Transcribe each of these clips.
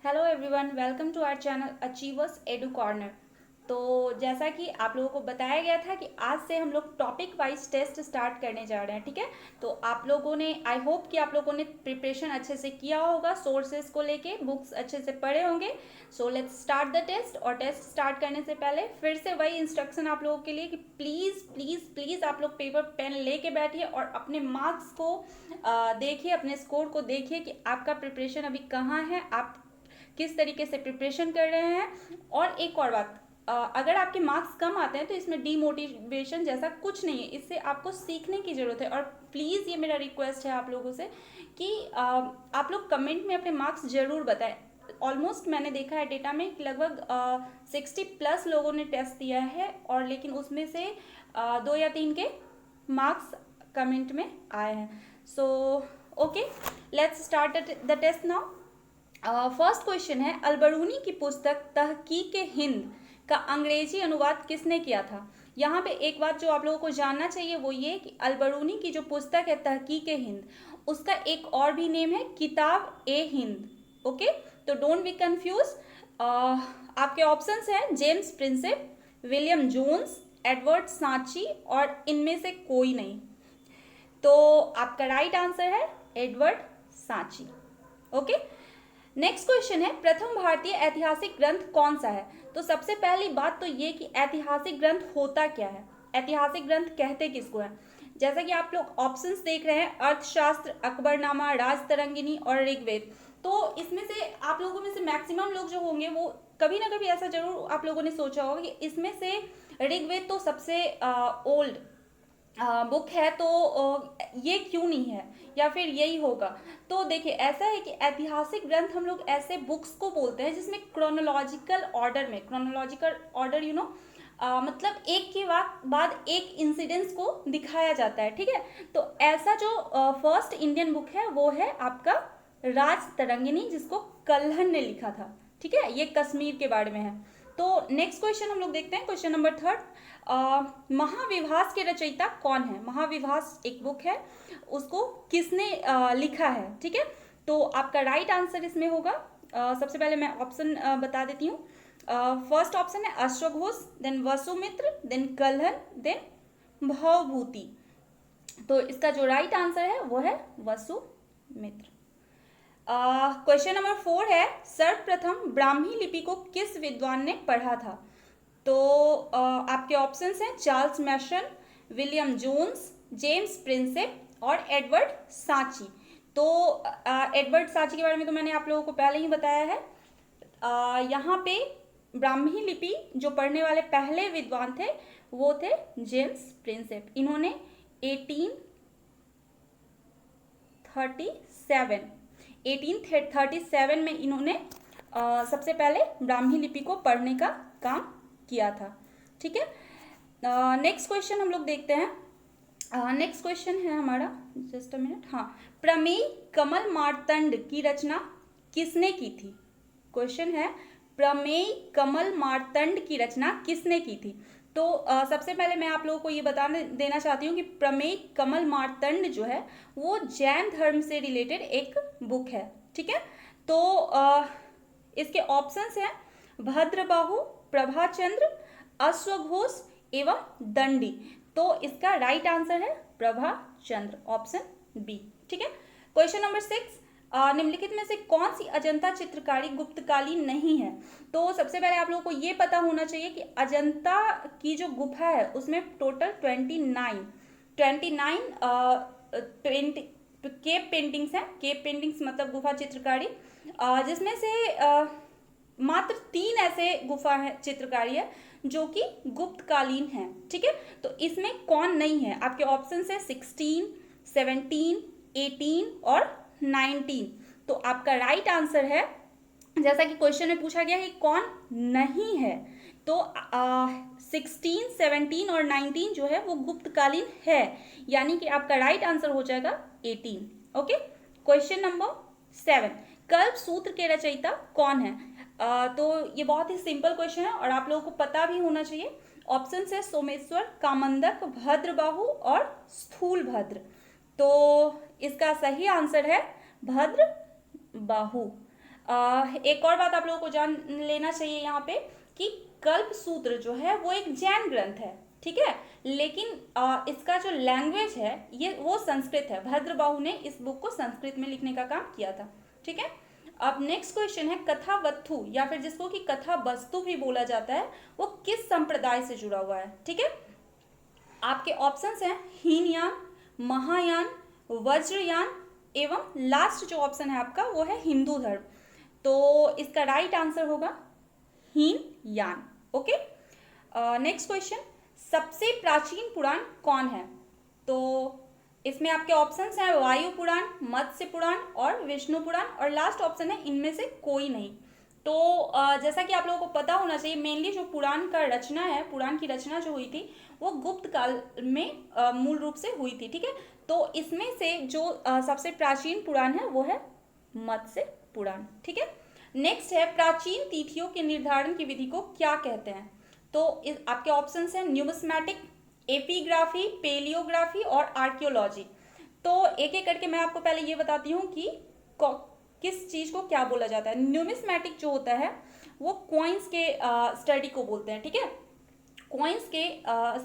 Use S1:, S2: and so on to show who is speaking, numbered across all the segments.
S1: Hello everyone, welcome to our channel Achievers Edu Corner. तो जैसा कि आप लोगों को बताया गया था कि आज से हम लोग टॉपिक वाइज टेस्ट स्टार्ट करने जा रहे हैं, ठीक है। तो आप लोगों ने, आई होप कि आप लोगों ने प्रिपरेशन अच्छे से किया होगा, सोर्सेज को लेके बुक्स अच्छे से पढ़े होंगे। So let's start the test. और टेस्ट स्टार्ट करने से पहले फिर से वही इंस्ट्रक्शन आप लोगों के लिए कि प्लीज़ प्लीज़ प्लीज़ आप लोग पेपर पेन लेके बैठिए और अपने मार्क्स को देखिए, अपने स्कोर को देखिए कि आपका प्रिपरेशन अभी कहाँ है, आप किस तरीके से प्रिपरेशन कर रहे हैं। और एक और बात, अगर आपके मार्क्स कम आते हैं तो इसमें डीमोटिवेशन जैसा कुछ नहीं है, इससे आपको सीखने की ज़रूरत है। और प्लीज़ ये मेरा रिक्वेस्ट है आप लोगों से कि आप लोग कमेंट में अपने मार्क्स ज़रूर बताएं। ऑलमोस्ट मैंने देखा है डेटा में कि लगभग 60+ लोगों ने टेस्ट दिया है, और लेकिन उसमें से 2 या 3 के मार्क्स कमेंट में आए हैं। So okay, let's start the test now. First question है, अलबरूनी की पुस्तक तहकीक हिंद का अंग्रेजी अनुवाद किसने किया था। यहाँ पे एक बात जो आप लोगों को जानना चाहिए वो ये कि अलबरूनी की जो पुस्तक है तहकीक हिंद, उसका एक और भी नेम है किताब ए हिंद। ओके, तो डोंट बी कंफ्यूज। आपके ऑप्शंस हैं James Prinsep, William Jones, Edward सांची और इनमें से कोई नहीं। तो आपका राइट आंसर है एडवर्ड सांची। ओके, नेक्स्ट क्वेश्चन है, प्रथम भारतीय ऐतिहासिक ग्रंथ कौन सा है। तो सबसे पहली बात तो ये कि ऐतिहासिक ग्रंथ होता क्या है, ऐतिहासिक ग्रंथ कहते किसको है। जैसा कि आप लोग ऑप्शंस देख रहे हैं, अर्थशास्त्र, अकबरनामा, राजतरंगिणी और ऋग्वेद। तो इसमें से आप लोगों में से मैक्सिमम लोग जो होंगे वो कभी ना कभी ऐसा जरूर आप लोगों ने सोचा होगा कि इसमें से ऋग्वेद तो सबसे ओल्ड बुक है, तो ये क्यों नहीं है, या फिर यही होगा। तो देखिए, ऐसा है कि ऐतिहासिक ग्रंथ हम लोग ऐसे बुक्स को बोलते हैं जिसमें क्रोनोलॉजिकल ऑर्डर में, क्रोनोलॉजिकल ऑर्डर मतलब एक के बाद एक इंसिडेंस को दिखाया जाता है, ठीक है। तो ऐसा जो फर्स्ट इंडियन बुक है वो है आपका राजतरंगिणी, जिसको कल्हण ने लिखा था, ठीक है। ये कश्मीर के बारे में है। तो नेक्स्ट क्वेश्चन हम लोग देखते हैं, क्वेश्चन नंबर 3। महाविभास के रचयिता कौन है। महाविभास एक बुक है, उसको किसने लिखा है, ठीक है। तो आपका राइट आंसर इसमें होगा, सबसे पहले मैं ऑप्शन बता देती हूँ। फर्स्ट ऑप्शन है अश्वघोष, then Vasumitra, then Kalhana, then Bhavabhuti. तो इसका जो राइट आंसर है वो है वसुमित्र। क्वेश्चन नंबर 4 है, सर्वप्रथम ब्राह्मी लिपि को किस विद्वान ने पढ़ा था। तो आपके ऑप्शंस हैं Charles Masson, William Jones, James Prinsep और एडवर्ड सांची। तो एडवर्ड सांची के बारे में तो मैंने आप लोगों को पहले ही बताया है। यहाँ पे ब्राह्मी लिपि जो पढ़ने वाले पहले विद्वान थे वो थे जेम्स प्रिंसेप। इन्होंने 1837 में इन्होंने सबसे पहले ब्राह्मी लिपि को पढ़ने का काम किया था, ठीक है। नेक्स्ट क्वेश्चन हम लोग देखते हैं। नेक्स्ट क्वेश्चन है हमारा, जस्ट अ मिनट। हाँ, प्रमेय कमल मार्तंड की रचना किसने की थी। क्वेश्चन है, प्रमेय कमल मार्तंड की रचना किसने की थी। तो सबसे पहले मैं आप लोगों को ये बता देना चाहती हूँ कि प्रमेय कमल मार्तंड जो है वो जैन धर्म से रिलेटेड एक बुक है, ठीक है। तो इसके ऑप्शंस हैं भद्रबाहु, प्रभाचंद्र, अश्वघोष एवं दंडी। तो इसका राइट आंसर है प्रभाचंद्र, ऑप्शन बी, ठीक है। क्वेश्चन नंबर 6, निम्नलिखित में से कौन सी अजंता चित्रकारी गुप्तकालीन नहीं है। तो सबसे पहले आप लोगों को ये पता होना चाहिए कि अजंता की जो गुफा है उसमें टोटल 29 केव पेंटिंग्स हैं। केव पेंटिंग्स मतलब गुफा चित्रकारी, जिसमें से मात्र 3 ऐसे गुफा है चित्रकारी है जो कि गुप्तकालीन है, ठीक है। तो इसमें कौन नहीं है, आपके ऑप्शन है 16, 17, 18 और 19। तो आपका राइट आंसर है, जैसा कि क्वेश्चन में पूछा गया है कौन नहीं है, तो 16, 17 और 19 जो है वो गुप्तकालीन है, यानी कि आपका राइट आंसर हो जाएगा 18। ओके, क्वेश्चन नंबर 7, कल्प सूत्र के रचयिता कौन है। तो ये बहुत ही सिंपल क्वेश्चन है और आप लोगों को पता भी होना चाहिए। ऑप्शन है सोमेश्वर, कामंदक, भद्रबाहु और स्थूलभद्र। तो इसका सही आंसर है भद्रबाहु। एक और बात आप लोगों को जान लेना चाहिए यहाँ पे कि कल्पसूत्र जो है वो एक जैन ग्रंथ है, ठीक है, लेकिन इसका जो लैंग्वेज है ये वो संस्कृत है। भद्रबाहु ने इस बुक को संस्कृत में लिखने का काम किया था, ठीक है। अब नेक्स्ट क्वेश्चन है कथावत्थु या फिर जिसको कि कथा वस्तु भी बोला जाता है, वो किस संप्रदाय से जुड़ा हुआ है, ठीक है। आपके ऑप्शंस हैं हीनयान, महायान, वज्रयान एवं लास्ट जो ऑप्शन है आपका वो है हिंदू धर्म। तो इसका राइट आंसर होगा हीनयान। ओके, नेक्स्ट क्वेश्चन, सबसे प्राचीन पुराण कौन है? तो इसमें आपके ऑप्शंस हैं वायु पुराण, मत्स्य पुराण और विष्णु पुराण, और लास्ट ऑप्शन है इनमें से कोई नहीं। तो जैसा कि आप लोगों को पता होना चाहिए, मेनली जो पुराण का रचना है, पुराण की रचना जो हुई थी वो गुप्त काल में मूल रूप से हुई थी, ठीक है। तो इसमें से जो सबसे प्राचीन पुराण है वो है मत्स्य पुराण, ठीक है। नेक्स्ट है प्राचीन तिथियों के निर्धारण की विधि को क्या कहते हैं? तो आपके ऑप्शंस हैं न्यूमिस्मैटिक, एपिग्राफी, पेलियोग्राफी और आर्कियोलॉजी। तो एक एक करके मैं आपको पहले ये बताती हूँ कि किस चीज को क्या बोला जाता है। न्यूमिस्मैटिक जो होता है वो कॉइन्स के स्टडी को बोलते हैं, ठीक है, कॉइन्स के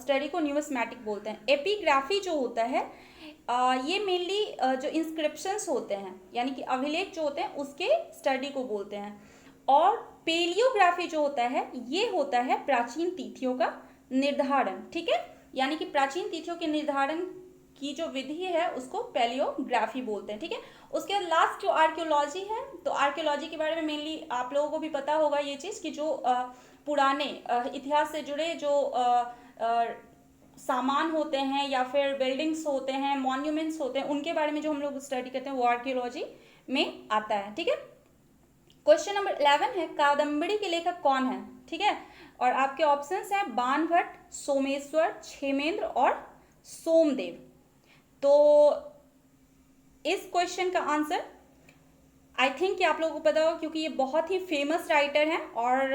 S1: स्टडी को न्यूमिस्मैटिक बोलते हैं। एपिग्राफी जो होता है ये मेनली जो इंस्क्रिप्शंस होते हैं यानी कि अभिलेख जो होते हैं उसके स्टडी को बोलते हैं। और पेलियोग्राफी जो होता है ये होता है प्राचीन तिथियों का निर्धारण, ठीक है, यानी कि प्राचीन तिथियों के निर्धारण की जो विधि है उसको पेलियोग्राफी बोलते हैं, ठीक है। उसके बाद लास्ट जो आर्कियोलॉजी है, तो आर्कियोलॉजी के बारे में मेनली आप लोगों को भी पता होगा ये चीज़ कि जो पुराने इतिहास से जुड़े जो सामान होते हैं या फिर बिल्डिंग्स होते हैं, मॉन्यूमेंट्स होते हैं, उनके बारे में जो हम लोग स्टडी करते हैं वो आर्कियोलॉजी में आता है, ठीक है। क्वेश्चन नंबर 11 है कादम्बरी के लेखक कौन है, ठीक है, और आपके ऑप्शंस हैं बाणभट्ट, सोमेश्वर, क्षेमेंद्र और सोमदेव। तो इस क्वेश्चन का आंसर आई थिंक कि आप लोगों को पता होगा क्योंकि ये बहुत ही फेमस राइटर हैं और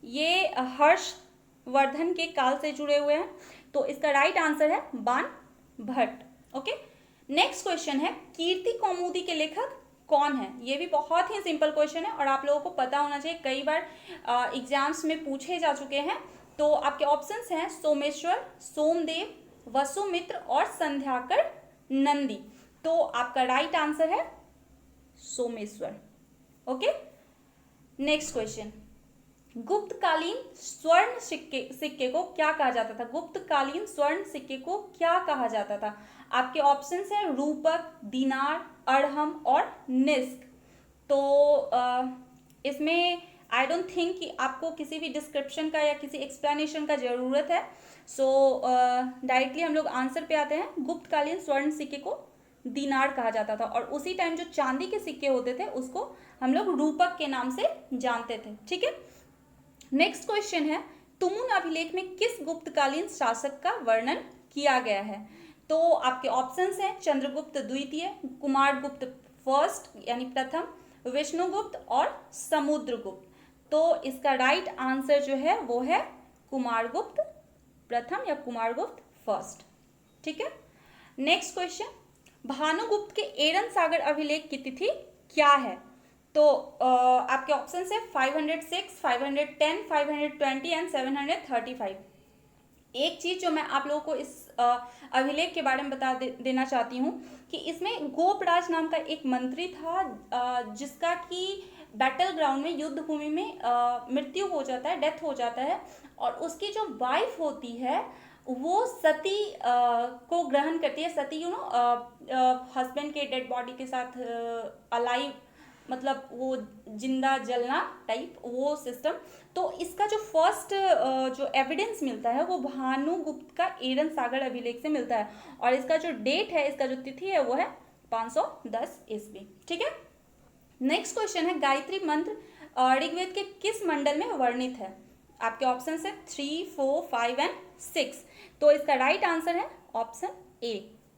S1: ये हर्षवर्धन के काल से जुड़े हुए हैं। तो इसका राइट आंसर है बाणभट्ट। ओके, नेक्स्ट क्वेश्चन है कीर्ति कौमुदी के लेखक कौन है? ये भी बहुत ही सिंपल क्वेश्चन है और आप लोगों को पता होना चाहिए, कई बार एग्जाम्स में पूछे जा चुके हैं। तो आपके ऑप्शंस हैं सोमेश्वर, सोमदेव, वसुमित्र और संध्याकर नंदी। तो आपका राइट आंसर है सोमेश्वर। ओके, नेक्स्ट क्वेश्चन, गुप्तकालीन स्वर्ण सिक्के को क्या कहा जाता था? गुप्तकालीन स्वर्ण सिक्के को क्या कहा जाता था? आपके ऑप्शंस हैं रूपक, दिनार, अड़हम और निस्क। तो इसमें आई डोंट थिंक कि आपको किसी भी डिस्क्रिप्शन का या किसी एक्सप्लेनेशन का ज़रूरत है। सो डायरेक्टली हम लोग आंसर पे आते हैं। गुप्तकालीन स्वर्ण सिक्के को दिनार कहा जाता था और उसी टाइम जो चांदी के सिक्के होते थे उसको हम लोग रूपक के नाम से जानते थे, ठीक है। नेक्स्ट क्वेश्चन है तुमुन अभिलेख में किस गुप्तकालीन शासक का वर्णन किया गया है? तो आपके ऑप्शंस हैं चंद्रगुप्त द्वितीय, कुमारगुप्त फर्स्ट यानी प्रथम, विष्णुगुप्त और समुद्रगुप्त। तो इसका राइट आंसर जो है वो है कुमारगुप्त प्रथम या कुमारगुप्त फर्स्ट, ठीक है। नेक्स्ट क्वेश्चन, भानुगुप्त के एरन सागर अभिलेख की तिथि क्या है? तो आपके ऑप्शन है 506, 510, 520 एंड 735। एक चीज जो मैं आप लोगों को इस अभिलेख के बारे में बता देना चाहती हूँ कि इसमें गोपराज नाम का एक मंत्री था जिसका कि बैटल ग्राउंड में, युद्ध भूमि में मृत्यु हो जाता है, डेथ हो जाता है, और उसकी जो वाइफ होती है वो सती को ग्रहण करती है। सती हस्बैंड के डेड बॉडी के साथ अलाइव, मतलब वो जिंदा जलना टाइप वो सिस्टम। तो इसका जो फर्स्ट जो एविडेंस मिलता है वो भानुगुप्त का एरन सागर अभिलेख से मिलता है और इसका जो डेट है, इसका जो तिथि है वो है 510 ईस्वी, ठीक है। नेक्स्ट क्वेश्चन है गायत्री मंत्र ऋग्वेद के किस मंडल में वर्णित है? आपके ऑप्शन है 3, 4, 5 एंड 6। तो इसका राइट आंसर है ऑप्शन ए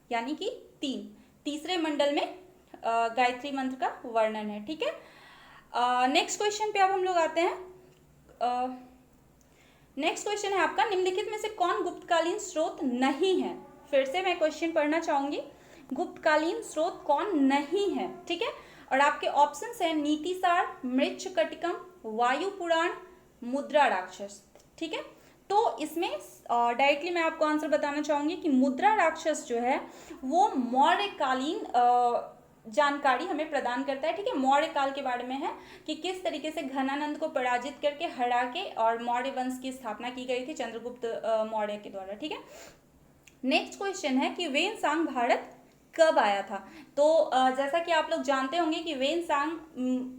S1: यानी कि 3, तीसरे मंडल में गायत्री मंत्र का वर्णन है, ठीक है। नेक्स्ट क्वेश्चन पे अब हम लोग आते हैं। नेक्स्ट क्वेश्चन है आपका निम्नलिखित में से कौन गुप्तकालीन स्रोत नहीं है? फिर से मैं क्वेश्चन पढ़ना चाहूंगी, गुप्तकालीन स्रोत कौन नहीं है, ठीक है। और आपके ऑप्शंस हैं नीतिसार, मृच्छकटिकम, वायु पुराण, मुद्रा राक्षस। ठीक है, तो इसमें डायरेक्टली मैं आपको आंसर बताना चाहूंगी कि मुद्रा राक्षस जो है वो मौर्यकालीन जानकारी हमें प्रदान करता है। ठीक है, मौर्य काल के बारे में है कि किस तरीके से घनानंद को पराजित करके हरा के और मौर्य वंश की स्थापना की गई थी चंद्रगुप्त मौर्य के द्वारा। ठीक है, नेक्स्ट क्वेश्चन है कि वेनसांग भारत कब आया था। तो जैसा कि आप लोग जानते होंगे कि वेनसांग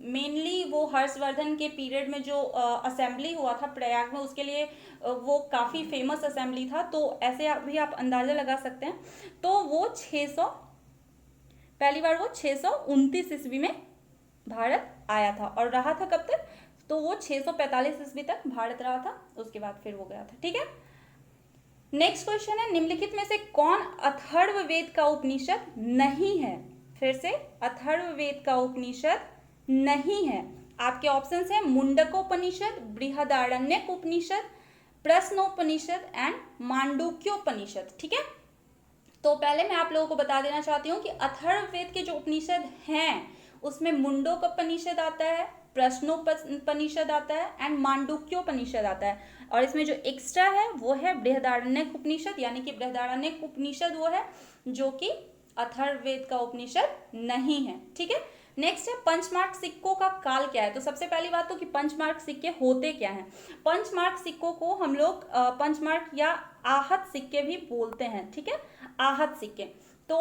S1: मेनली वो हर्षवर्धन के पीरियड में जो असेंबली हुआ था प्रयाग में, उसके लिए वो काफ़ी फेमस असेंबली था। तो ऐसे भी आप अंदाज़ा लगा सकते हैं। तो वो 600 पहली बार वो 629 ईस्वी में भारत आया था और रहा था कब तक, तो वो 645 ईस्वी तक भारत रहा था, उसके बाद फिर वो गया था। ठीक है, नेक्स्ट क्वेश्चन है निम्नलिखित में से कौन अथर्ववेद का उपनिषद नहीं है। फिर से अथर्ववेद का उपनिषद नहीं है। आपके ऑप्शंस हैं मुंडकोपनिषद, बृहदारण्यक उपनिषद, प्रश्नोपनिषद एंड मांडुक्योपनिषद। ठीक है, तो पहले मैं आप लोगों को बता देना चाहती हूँ कि अथर्ववेद के जो उपनिषद हैं उसमें मुंडकोपनिषद आता है, प्रश्नोपनिषद आता है एंड मांडुक्योपनिषद आता है। और इसमें जो एक्स्ट्रा है वो है बृहदारण्यक उपनिषद, यानी कि बृहदारण्यक उपनिषद वो है जो कि अथर्ववेद का उपनिषद नहीं है। ठीक है, नेक्स्ट है पंचमार्क सिक्कों का काल क्या है। तो सबसे पहली बात तो कि पंचमार्क सिक्के होते क्या हैं। पंचमार्क सिक्कों को हम लोग पंचमार्क या आहत सिक्के भी बोलते हैं। ठीक है, आहत सिक्के। तो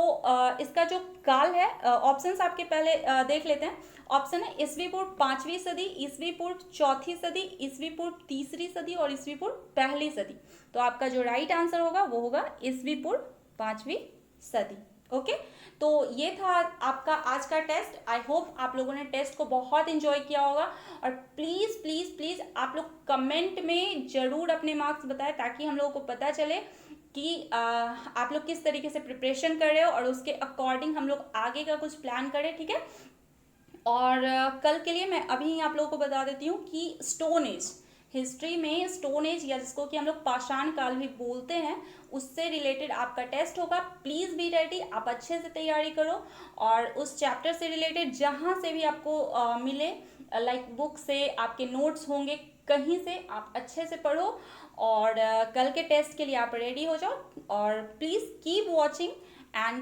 S1: इसका जो काल है, ऑप्शंस आपके पहले देख लेते हैं। ऑप्शन है ईस्वी पूर्व 5वीं सदी, ईस्वी पूर्व 4थी सदी, ईस्वी पूर्व 3री सदी और ईस्वी पूर्व 1ली सदी। तो आपका जो राइट आंसर होगा वो होगा ईस्वी पूर्व 5वीं सदी। ओके, तो ये था आपका आज का टेस्ट। आई होप आप लोगों ने टेस्ट को बहुत एंजॉय किया होगा। और प्लीज़ प्लीज़ प्लीज़ आप लोग कमेंट में ज़रूर अपने मार्क्स बताएं ताकि हम लोगों को पता चले कि आप लोग किस तरीके से प्रिपरेशन कर रहे हो और उसके अकॉर्डिंग हम लोग आगे का कुछ प्लान करें। ठीक है, और कल के लिए मैं अभी आप लोगों को बता देती हूँ कि स्टोन एज, हिस्ट्री में स्टोन एज या जिसको कि हम लोग पाषाण काल भी बोलते हैं, उससे रिलेटेड आपका टेस्ट होगा। प्लीज़ बी रेडी, आप अच्छे से तैयारी करो और उस चैप्टर से रिलेटेड जहाँ से भी आपको मिले, लाइक बुक से, आपके नोट्स होंगे, कहीं से आप अच्छे से पढ़ो और कल के टेस्ट के लिए आप रेडी हो जाओ। और प्लीज़ कीप वॉचिंग एंड